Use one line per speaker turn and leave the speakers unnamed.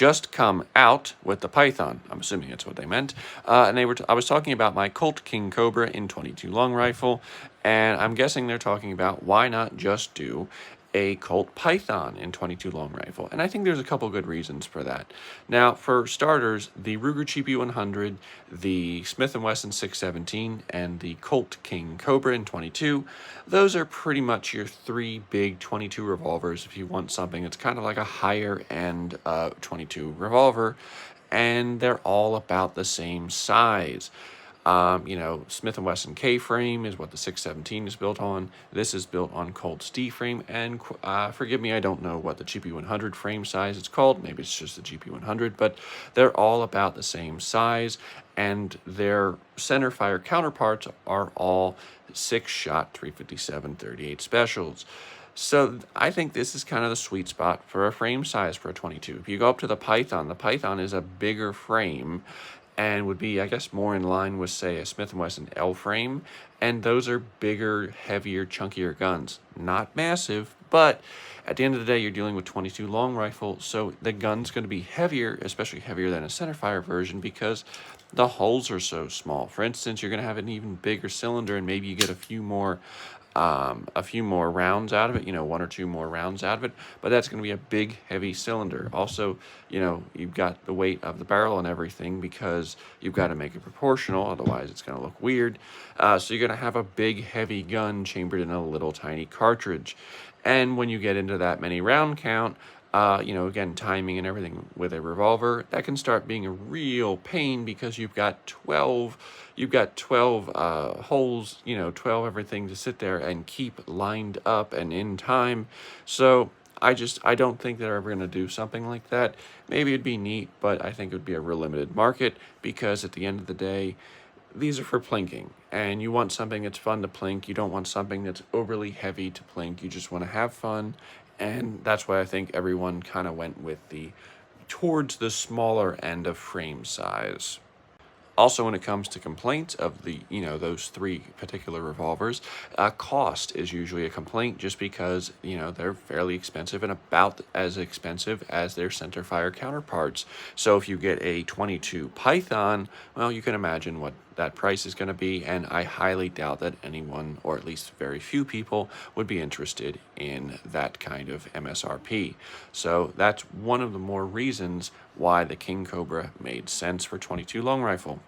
just come out with the Python. I'm assuming that's what they meant. And I was talking about my Colt King Cobra in 22 long rifle, and I'm guessing they're talking about why not just do a Colt Python in 22 long rifle, and I think there's a couple good reasons for that. Now, for starters, the Ruger Cheapy 100, the Smith & Wesson 617, and the Colt King Cobra in 22, those are pretty much your three big 22 revolvers if you want something that's kind of like a higher end 22 revolver, and they're all about the same size. Smith & Wesson K-frame is what the 617 is built on. This is built on Colt's D-frame, and forgive me, I don't know what the GP100 frame size is called. Maybe it's just the GP100, but they're all about the same size, and their centerfire counterparts are all 6-shot 357-38 specials. So I think this is kind of the sweet spot for a frame size for a 22. If you go up to the Python is a bigger frame and would be, I guess, more in line with, say, a Smith & Wesson L frame, and those are bigger, heavier, chunkier guns. Not massive, but at the end of the day, you're dealing with 22 long rifle, so the gun's going to be heavier, especially heavier than a centerfire version, because the holes are so small. For instance, you're going to have an even bigger cylinder, and maybe you get a few more rounds out of it, one or two more rounds out of it, but that's going to be a big, heavy cylinder. Also, you've got the weight of the barrel and everything because you've got to make it proportional, otherwise it's going to look weird. So you're going to have a big, heavy gun chambered in a little tiny cartridge. And when you get into that many round count, again, timing and everything with a revolver, that can start being a real pain because you've got 12 holes, 12 everything to sit there and keep lined up and in time. So I don't think they're ever going to do something like that. Maybe it'd be neat, but I think it would be a real limited market because at the end of the day, these are for plinking, and you want something that's fun to plink. You don't want something that's overly heavy to plink. You just want to have fun, and that's why I think everyone kind of went with towards the smaller end of frame size. Also, when it comes to complaints of those three particular revolvers, cost is usually a complaint just because, they're fairly expensive and about as expensive as their centerfire counterparts. So if you get a 22 Python, well, you can imagine what that price is going to be, and I highly doubt that anyone, or at least very few people, would be interested in that kind of MSRP. So that's one of the more reasons why the King Cobra made sense for 22 long rifle.